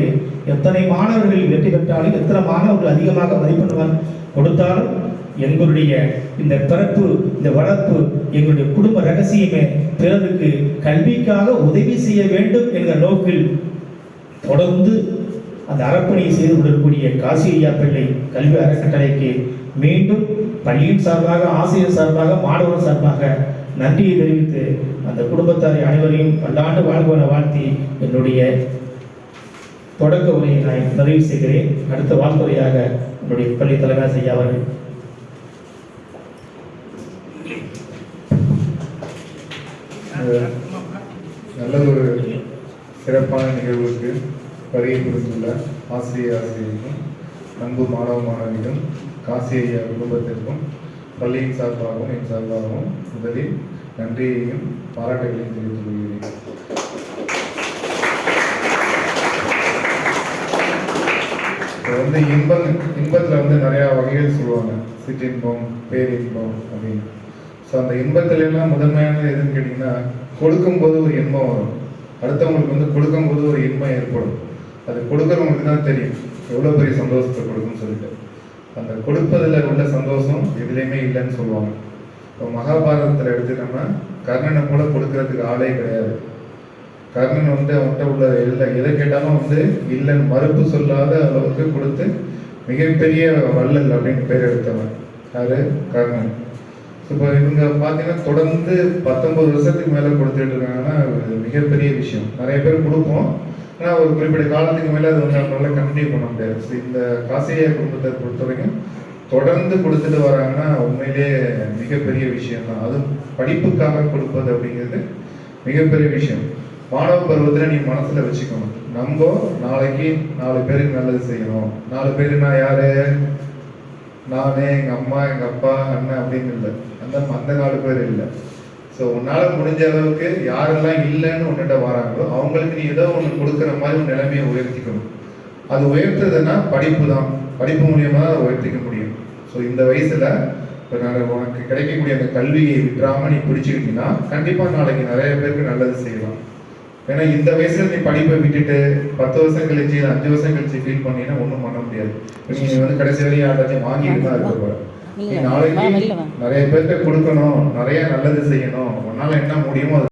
அளவுக்கு எத்தனை மாணவர்கள் வெற்றி பெற்றாலும், எத்தனை மாணவர்கள் அதிகமாக மதிப்பெண் கொடுத்தாலும், எங்களுடைய இந்த பிறப்பு, இந்த வளர்ப்பு, எங்களுடைய குடும்ப ரகசியமே பிறருக்கு கல்விக்காக உதவி செய்ய வேண்டும் என்ற நோக்கில் தொடர்ந்து அந்த அறப்பணியை செய்து கொள்ளக்கூடிய காசி ஐயா பிள்ளை கல்வி அறக்கட்டளைக்கு மீண்டும் பள்ளியின் சார்பாக, ஆசிரியர் சார்பாக, மாணவர் சார்பாக நன்றியை தெரிவித்து அந்த குடும்பத்தாரை அனைவரையும் பல்லாண்டு வாழ்வன வாழ்த்தி என்னுடைய தொடக்க உரையை நான் நிறைவு செய்கிறேன். அடுத்த வாழ்த்துறையாக என்னுடைய பள்ளி தலைமை ஐயா அவர்கள். நல்லதொரு சிறப்பான நிகழ்வுக்கு வருகை புரிந்துள்ள ஆசிரியருக்கும் அன்பு மாணவ மாணவிக்கும் காசி ஐயா குடும்பத்திற்கும் பள்ளியின் சார்பாகவும் என் சார்பாகவும் முதலில் நன்றியையும் பாராட்டுகளையும் தெரிவித்துக் கொள்கிறேன். இப்போ இன்பத்தில் நிறையா வகைகள் சொல்லுவாங்க, சிற்றின்பம், பேரின்பம் அப்படின்னு. ஸோ அந்த இன்பத்திலெல்லாம் முதன்மையானது எதுன்னு கேட்டிங்கன்னா, கொடுக்கும்போது ஒரு இன்பம் வரும். அடுத்தவங்களுக்கு கொடுக்கும்போது ஒரு இன்பம் ஏற்படும். அது கொடுக்குறவங்களுக்கு தான் தெரியும் எவ்வளோ பெரிய சந்தோஷத்தை கொடுக்குன்னு சொல்லிட்டு. அந்த கொடுப்பதில் உள்ள சந்தோஷம் எதுலேயுமே இல்லைன்னு சொல்லுவாங்க. இப்போ மகாபாரதத்தில் எடுத்துட்டோம்னா, கர்ணனை கூட கொடுக்கறதுக்கு ஆளே கிடையாது. கர்ணன் அவன்கிட்ட உள்ள எதை கேட்டாலும் இல்லைன்னு மறுப்பு சொல்லாத அளவுக்கு கொடுத்து மிகப்பெரிய வள்ளல் அப்படின்னு பேர் எடுத்தவன் யாரு? கர்ணன். இப்போ இவங்க பார்த்தீங்கன்னா தொடர்ந்து 19 வருஷத்துக்கு மேலே கொடுத்துட்டு இருக்காங்கன்னா மிகப்பெரிய விஷயம். நிறைய பேர் கொடுப்போம், ஆனால் ஒரு குறிப்பிட்ட காலத்துக்கு மேலே அது அவங்களால கண்டினியூ பண்ண முடியாது. ஸோ இந்த காசியா குடும்பத்தை பொறுத்த வரைக்கும் தொடர்ந்து கொடுத்துட்டு வராங்கன்னா உண்மையிலே மிகப்பெரிய விஷயம் தான். அதுவும் படிப்புக்காக கொடுப்பது அப்படிங்கிறது மிகப்பெரிய விஷயம். மாணவ பருவத்தில் நீ மனசில் வச்சுக்கணும், நம்ம நாளைக்கு 4 பேருக்கு நல்லது செய்யணும். 4 பேருனா யாரு? நானே, எங்கள் அம்மா, எங்கள் அப்பா, அண்ணன் அப்படின்னு இல்லை. அந்த 4 பேர் இல்லை. ஸோ உன்னால் முடிஞ்ச அளவுக்கு யாரெல்லாம் இல்லைன்னு உன்னிட்ட வராங்களோ அவங்களுக்கு நீ ஏதோ ஒன்று கொடுக்குற மாதிரி ஒரு நிலைமையை உயர்த்திக்கணும். அது உயர்த்துறதுன்னா படிப்பு தான். படிப்பு மூலியமாக தான் அதை உயர்த்திக்க முடியும். ஸோ இந்த வயசில் இப்போ உனக்கு கிடைக்கக்கூடிய அந்த கல்வியை விட்டுறாமல் நீ பிடிச்சிக்கிட்டீங்கன்னா கண்டிப்பாக நாளைக்கு நிறைய பேருக்கு நல்லது செய்யலாம். ஏன்னா இந்த வயசுல நீ படிப்பை விட்டுட்டு 10 வருஷம் கழிச்சு 5 வருஷம் கழிச்சு ஃபீல் பண்ணீங்கன்னா ஒன்றும் பண்ண முடியாது. நீ கடைசி வரையும் யாராச்சும் வாங்கிட்டு தான் இருக்க போற. நீ நாளைக்கு நிறைய பேருக்கு கொடுக்கணும், நிறைய நல்லது செய்யணும், உன்னால என்ன முடியுமோ